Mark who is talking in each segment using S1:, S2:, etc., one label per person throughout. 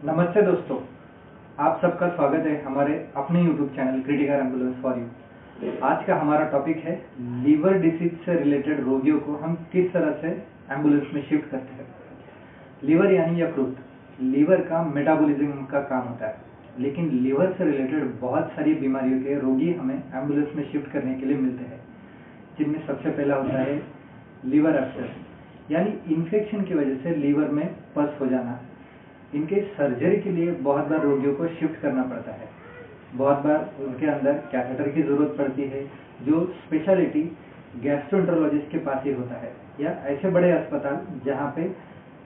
S1: नमस्ते दोस्तों, आप सबका स्वागत है हमारे अपने YouTube channel critical ambulance for you. आज का हमारा टॉपिक है लीवर डिसीज से रिलेटेड रोगियों को हम किस तरह से एम्बुलेंस में शिफ्ट करते हैं। लीवर यानी यकृत, लीवर का मेटाबॉलिज्म का काम होता है, लेकिन लीवर से रिलेटेड बहुत सारी बीमारियों के रोगी हमें एम्बुलेंस में शिफ्ट करने के लिए मिलते हैं, जिनमें सबसे पहला होता है लीवर एब्सेस यानी इन्फेक्शन की वजह से लीवर में पस हो जाना। इनके सर्जरी के लिए बहुत बार रोगियों को शिफ्ट करना पड़ता है। बहुत बार उनके अंदर कैथेटर की जरूरत पड़ती है, जो स्पेशलिटी गैस्ट्रोएंटरोलॉजिस्ट के पास ही होता है, या ऐसे बड़े अस्पताल जहां पे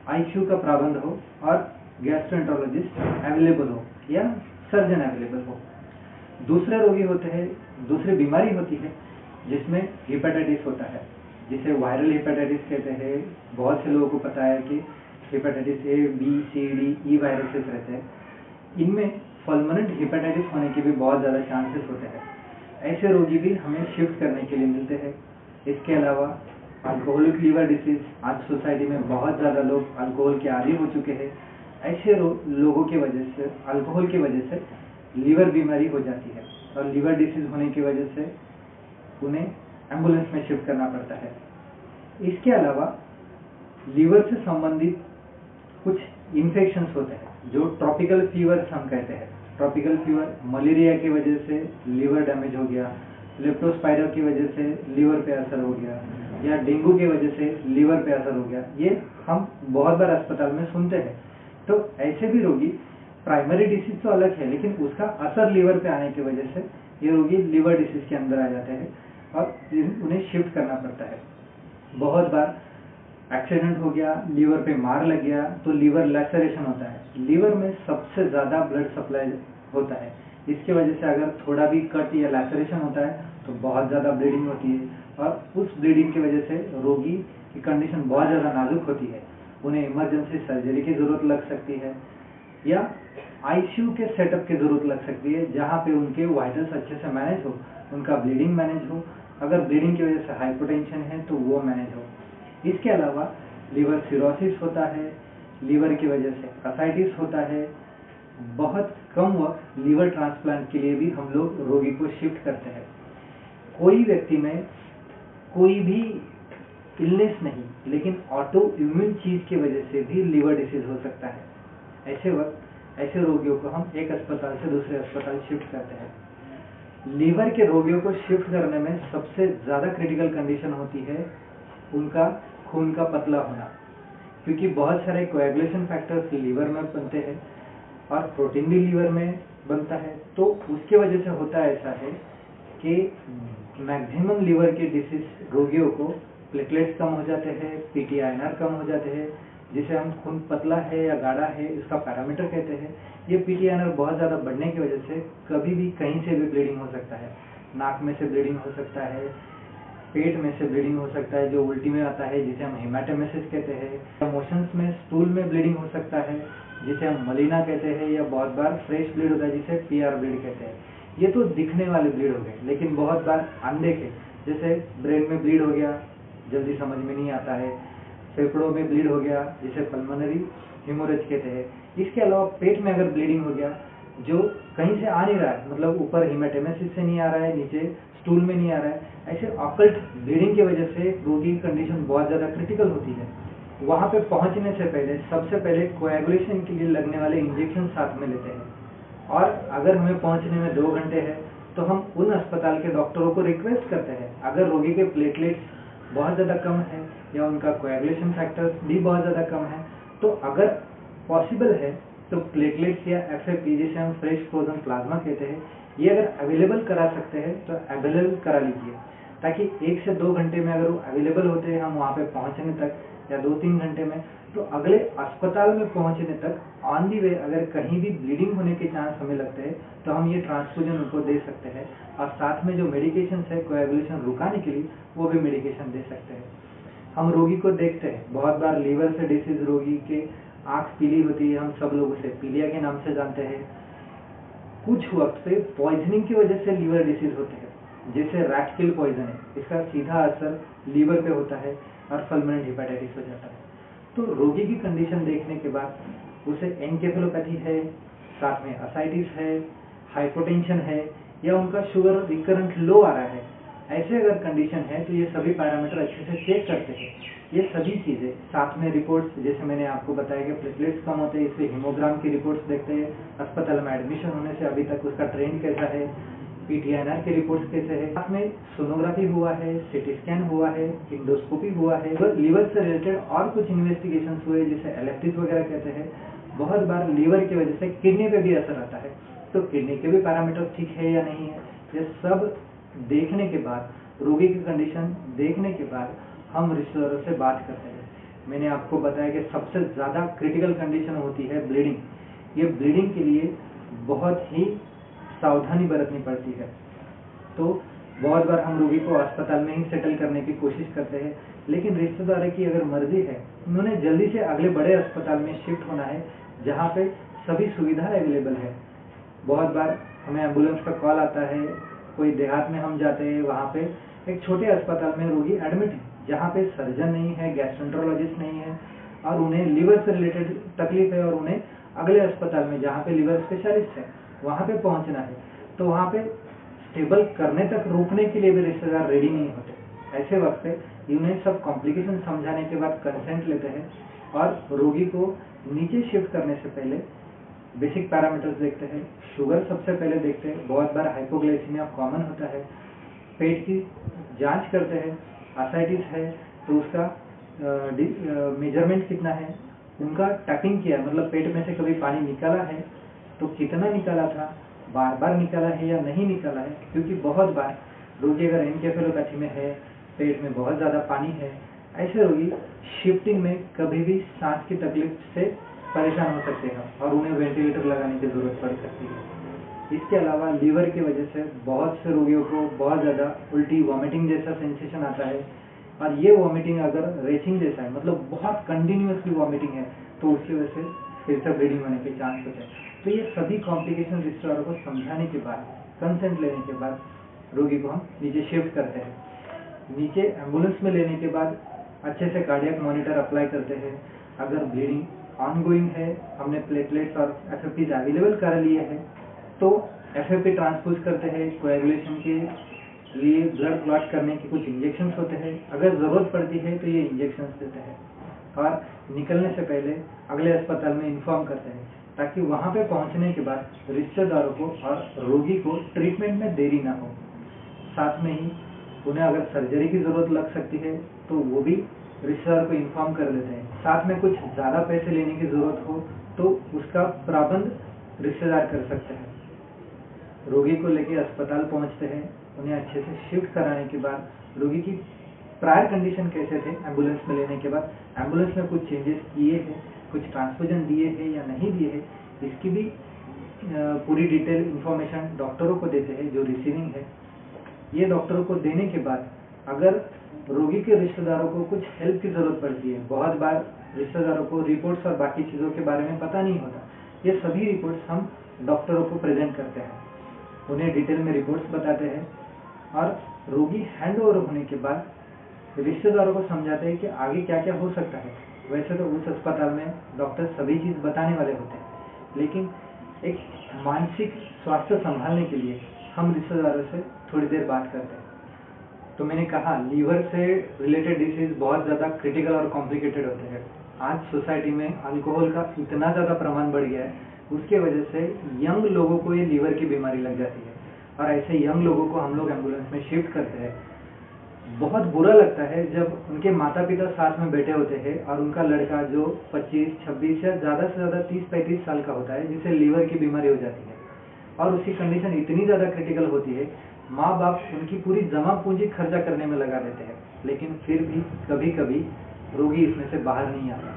S1: आईसीयू का प्रबंध हो और गैस्ट्रोएंटरोलॉजिस्ट अवेलेबल हो या सर्जन अवेलेबल हो। दूसरे रोगी होते हैं, दूसरी बीमारी होती है जिसमें हेपेटाइटिस होता है, जिसे वायरल हेपेटाइटिस कहते हैं। बहुत से लोगों को पता है कि hepatitis A, B, C, D, E viruses रहते हैं। इनमें फल्मोनेंट हेपेटाइटिस होने के भी बहुत ज़्यादा चांसेस होते हैं। ऐसे रोगी भी हमें शिफ्ट करने के लिए मिलते हैं। इसके अलावा अल्कोहलिक लीवर डिसीज, आज सोसाइटी में बहुत ज़्यादा लोग अल्कोहल के आदी हो चुके हैं। ऐसे लोगों की वजह से, अल्कोहल की वजह से लीवर बीमारी हो जाती है और लीवर डिसीज होने की वजह से उन्हें एम्बुलेंस में शिफ्ट करना पड़ता है। इसके अलावा लीवर से संबंधित कुछ इन्फेक्शंस होते हैं जो ट्रॉपिकल फीवर्स हम कहते हैं। ट्रॉपिकल फीवर मलेरिया की वजह से लीवर डैमेज हो गया, लेप्टोस्पाइरा की वजह से लीवर पे असर हो गया, या डेंगू की वजह से लीवर पे असर हो गया। ये हम बहुत बार अस्पताल में सुनते हैं। तो ऐसे भी रोगी, प्राइमरी डिसीज तो अलग है, लेकिन उसका असर लीवर पे आने की वजह से ये रोगी लीवर डिसीज के अंदर आ जाते हैं और उन्हें शिफ्ट करना पड़ता है। बहुत बार एक्सीडेंट हो गया, लीवर पे मार लग गया तो लीवर लैसरेशन होता है। लीवर में सबसे ज्यादा ब्लड सप्लाई होता है। इसकी वजह से अगर थोड़ा भी कट या लैसरेशन होता है तो बहुत ज्यादा ब्लीडिंग होती है और उस ब्लीडिंग की वजह से रोगी की कंडीशन बहुत ज्यादा नाजुक होती है। उन्हें इमरजेंसी सर्जरी की जरूरत लग सकती है या आईसीयू के सेटअप की जरूरत लग सकती है, जहां पे उनके वाइटल्स अच्छे से मैनेज हो, उनका ब्लीडिंग मैनेज हो, अगर ब्लीडिंग की वजह से हाइपोटेंशन है तो वो मैनेज हो। इसके अलावा लीवर सिरोसिस होता है, लीवर की वजह से असाइटिस होता है। बहुत कम वक्त लीवर ट्रांसप्लांट के लिए भी हम लोग रोगी को शिफ्ट करते हैं। कोई व्यक्ति में कोई भी इलनेस नहीं, लेकिन ऑटो इम्यून चीज की वजह से भी लीवर डिसीज हो सकता है। ऐसे वक्त ऐसे रोगियों को हम एक अस्पताल से दूसरे अस्पताल शिफ्ट करते हैं। लीवर के रोगियों को शिफ्ट करने में सबसे ज्यादा क्रिटिकल कंडीशन होती है उनका खून का पतला होना, क्योंकि बहुत सारे कोएगुलेशन फैक्टर्स लीवर में बनते हैं और प्रोटीन भी लीवर में बनता है। तो उसके वजह से होता ऐसा है कि मैक्सिमम लीवर के डिसीज रोगियों को प्लेटलेट्स कम हो जाते हैं, पीटीआईएनआर कम हो जाते हैं, जिसे हम खून पतला है या गाढ़ा है इसका पैरामीटर कहते हैं। ये पीटीआईएनआर बहुत ज्यादा बढ़ने की वजह से कभी भी कहीं से भी ब्लीडिंग हो सकता है। नाक में से ब्लीडिंग हो सकता है, पेट में से ब्लीडिंग हो सकता है जो उल्टी में आता है, जिसे हम हेमाटेमेसिस कहते हैं। मोशंस में, स्टूल में ब्लीडिंग हो सकता है, जिसे हम मलीना कहते हैं, या बहुत बार फ्रेश ब्लीड होता है जिसे पीआर ब्लीड कहते हैं। ये तो दिखने वाले ब्लीड हो गए, लेकिन बहुत बार अनदेखे, जैसे ब्रेन में ब्लीड हो गया, जल्दी समझ में नहीं आता है। फेफड़ों में ब्लीड हो गया, जिसे पल्मोनरी हेमोरेज कहते हैं। इसके अलावा पेट में अगर ब्लीडिंग हो गया जो कहीं से आ नहीं रहा है, मतलब ऊपर हेमाटेमेसिस से नहीं आ रहा है, नीचे स्टूल में नहीं आ रहा है, ऐसे ऑकल्ट ब्लीडिंग की वजह से रोगी की कंडीशन बहुत ज्यादा क्रिटिकल होती है। वहां पे पहुंचने से पहले सबसे पहले कोएगुलेशन के लिए लगने वाले इंजेक्शन साथ में लेते हैं, और अगर हमें पहुंचने में 2 घंटे है तो हम उन अस्पताल के डॉक्टरों को रिक्वेस्ट करते हैं, अगर रोगी के प्लेटलेट्स बहुत ज्यादा कम है या उनका कोएगुलेशन फैक्टर भी बहुत ज्यादा कम है, तो अगर पॉसिबल है तो प्लेटलेट्स या एफएपी, जिसे हम फ्रेश फ्रोजन प्लाज्मा कहते हैं, ये अगर अवेलेबल करा सकते हैं तो अवेलेबल करा लीजिए, ताकि 1 से 2 घंटे में अगर वो अवेलेबल होते हैं हम वहां पे पहुंचने तक, या 2-3 घंटे में, तो अगले अस्पताल में पहुंचने तक ऑन दी वे अगर कहीं भी ब्लीडिंग होने के चांस हमें लगते हैं तो हम ये ट्रांसफ्यूजन उनको दे सकते हैं, और साथ में जो मेडिकेशन है कोएगुलेशन रुकाने के लिए वो भी मेडिकेशन दे सकते हैं। हम रोगी को देखते हैं, बहुत बार लीवर से डिसीज रोगी के आंख पीली होती है, हम सब लोग उसे पीलिया के नाम से जानते हैं। कुछ वक्त पे पॉइजनिंग की वजह से लीवर डिसीज होते हैं, जैसे रैट किल पॉइजन है, इसका सीधा असर लीवर पे होता है और फल्मोनेंट हेपेटाइटिस हो जाता है। तो रोगी की कंडीशन देखने के बाद उसे एनकेफेलोपैथी है, साथ में असाइटिस है, हाइपोटेंशन है, या उनका शुगर रिकरेंट लो आ रहा है, ऐसे अगर कंडीशन है तो ये सभी पैरामीटर अच्छे से चेक करते हैं। ये सभी चीजें साथ में रिपोर्ट्स, जैसे मैंने आपको बताया कि प्लेटलेट्स कम होते हैं, इसलिए हीमोग्राम की रिपोर्ट्स देखते हैं, अस्पताल में एडमिशन होने से अभी तक उसका ट्रेंड कैसा है, पीटीआईआर की रिपोर्ट्स कैसे है, साथ में सोनोग्राफी हुआ है, सीटी स्कैन हुआ है, इंडोस्कोपी हुआ है, लीवर से रिलेटेड और कुछ इन्वेस्टिगेशन हुए जिसे एलेप्टिस वगैरह कहते हैं। बहुत बार लीवर की वजह से किडनी पे भी असर आता है, तो किडनी के भी पैरामीटर ठीक है या नहीं है, ये सब देखने के बाद, रोगी की कंडीशन देखने के बाद हम रिश्तेदारों से बात करते हैं। मैंने आपको बताया कि सबसे ज्यादा क्रिटिकल कंडीशन होती है ब्लीडिंग। ये ब्लीडिंग के लिए बहुत ही सावधानी बरतनी पड़ती है। तो बहुत बार हम रोगी को अस्पताल में ही सेटल करने की कोशिश करते हैं, लेकिन रिश्तेदारों की अगर मर्जी है, उन्होंने जल्दी से अगले बड़े अस्पताल में शिफ्ट होना है जहाँ पे सभी सुविधा अवेलेबल है। बहुत बार हमें एम्बुलेंस का कॉल आता है, कोई देहात में हम जाते हैं, वहाँ पे एक छोटे अस्पताल में रोगी एडमिट है जहाँ पे सर्जन नहीं है, गैस्ट्रोएंटरोलॉजिस्ट नहीं है, और उन्हें लीवर से रिलेटेड तकलीफ है और उन्हें अगले अस्पताल में जहाँ पे लीवर स्पेशलिस्ट है वहाँ पे पहुँचना है। तो वहाँ पे स्टेबल करने तक रोकने के लिए भी रिश्तेदार रेडी नहीं होते। ऐसे वक्त पे उन्हें सब कॉम्प्लिकेशन समझाने के बाद कंसेंट लेते हैं और रोगी को नीचे शिफ्ट करने से पहले बेसिक पैरामीटर्स देखते हैं। शुगर सबसे पहले देखते हैं, बहुत बार हाइपोग्लाइसीमिया कॉमन होता है। पेट की जांच करते हैं, असाइटिस है तो उसका मेजरमेंट कितना है, उनका टैपिंग किया, मतलब पेट में से कभी पानी निकाला है तो कितना निकाला था, बार बार निकाला है या नहीं निकाला है, क्योंकि बहुत बार रोगी अगर एनकेफेलोपैथी में है, पेट में बहुत ज्यादा पानी है, ऐसे रोगी शिफ्टिंग में कभी भी सांस की तकलीफ से परेशान हो सकते हैं और उन्हें वेंटिलेटर लगाने की जरूरत पड़ सकती है। इसके अलावा लीवर की वजह से बहुत से रोगियों को बहुत ज्यादा उल्टी, वॉमिटिंग जैसा सेंसेशन आता है, और ये वॉमिटिंग अगर रेचिंग जैसा है, मतलब बहुत कंटिन्यूअसली वॉमिटिंग है, तो उसकी वजह से फिर से ब्लीडिंग होने के चांस होते हैं। तो ये सभी कॉम्प्लिकेशन रिश्तेदारों को समझाने के बाद, कंसेंट लेने के बाद रोगी को हम नीचे शिफ्ट करते हैं। नीचे एम्बुलेंस में लेने के बाद अच्छे से कार्डियक मॉनिटर अप्लाई करते हैं। अगर ब्लीडिंग ऑनगोइंग है, हमने प्लेटलेट्स और एफएफपी अवेलेबल कर लिए हैं, तो एफएफपी ट्रांसफ्यूज करते हैं। कोएगुलेशन के लिए ब्लड क्लॉट करने के कुछ इंजेक्शंस होते हैं, अगर जरूरत पड़ती है तो ये इंजेक्शंस देते हैं, और निकलने से पहले अगले अस्पताल में इन्फॉर्म करते हैं ताकि वहां पे पहुंचने के बाद रिश्तेदारों को और रोगी को ट्रीटमेंट में देरी ना हो। साथ में ही उन्हें अगर सर्जरी की जरूरत लग सकती है तो वो भी रिश्तेदार को इन्फॉर्म कर देते हैं। साथ में कुछ ज्यादा पैसे लेने की जरूरत हो तो उसका प्रबंध रिश्तेदार कर सकते हैं। रोगी को लेके अस्पताल पहुंचते हैं, उन्हें अच्छे से शिफ्ट कराने के बाद रोगी की प्रायर कंडीशन कैसे थे, एम्बुलेंस में लेने के बाद एम्बुलेंस में कुछ चेंजेस किए हैं, कुछ ट्रांसफ्यूजन दिए हैं या नहीं दिए हैं, इसकी भी पूरी डिटेल इंफॉर्मेशन डॉक्टरों को देते हैं जो रिसीविंग है। ये डॉक्टरों को देने के बाद अगर रोगी के रिश्तेदारों को कुछ हेल्प की जरूरत पड़ती है, बहुत बार रिश्तेदारों को रिपोर्ट्स और बाकी चीजों के बारे में पता नहीं होता, ये सभी रिपोर्ट्स हम डॉक्टरों को प्रेजेंट करते हैं, उन्हें डिटेल में रिपोर्ट्स बताते हैं, और रोगी हैंड ओवर होने के बाद रिश्तेदारों को समझाते हैं कि आगे क्या क्या हो सकता है। वैसे तो उस अस्पताल में डॉक्टर सभी चीज बताने वाले होते हैं, लेकिन एक मानसिक स्वास्थ्य संभालने के लिए हम रिश्तेदारों से थोड़ी देर बात करते हैं। तो मैंने कहा लीवर से रिलेटेड डिसीज बहुत ज्यादा क्रिटिकल और कॉम्प्लिकेटेड होते हैं। आज सोसाइटी में अल्कोहल का इतना ज्यादा प्रमाण बढ़ गया है, उसके वजह से यंग लोगों को ये लीवर की बीमारी लग जाती है, और ऐसे यंग लोगों को हम लोग एम्बुलेंस में शिफ्ट करते हैं। बहुत बुरा लगता है जब उनके माता पिता साथ में बैठे होते हैं और उनका लड़का जो 25, 26 या ज्यादा से ज्यादा 30-35 साल का होता है, जिसे लीवर की बीमारी हो जाती है, और उसकी कंडीशन इतनी ज्यादा क्रिटिकल होती है, माँ बाप उनकी पूरी जमा पूंजी खर्चा करने में लगा देते हैं, लेकिन फिर भी कभी कभी रोगी इसमें से बाहर नहीं आता,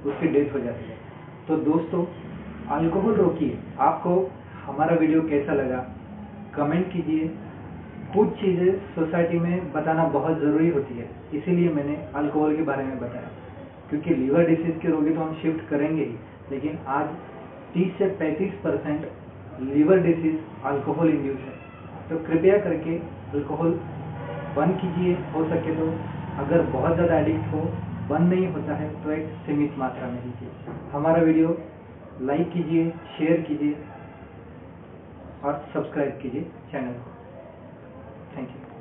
S1: उसकी डेथ हो जाती है। तो दोस्तों, अल्कोहल रोकिए। आपको हमारा वीडियो कैसा लगा कमेंट कीजिए। कुछ चीजें सोसाइटी में बताना बहुत जरूरी होती है, इसीलिए मैंने अल्कोहल के बारे में बताया, क्योंकि लीवर डिसीज के रोगी तो हम शिफ्ट करेंगे ही, लेकिन आज 30 से 35% लीवर डिसीज अल्कोहल इंड्यूस है। तो कृपया करके अल्कोहल बंद कीजिए, हो सके तो। अगर बहुत ज्यादा एडिक्ट हो बंद नहीं होता है तो एक सीमित मात्रा में लीजिए। हमारा वीडियो लाइक कीजिए, शेयर कीजिए और सब्सक्राइब कीजिए चैनल को। Thank you.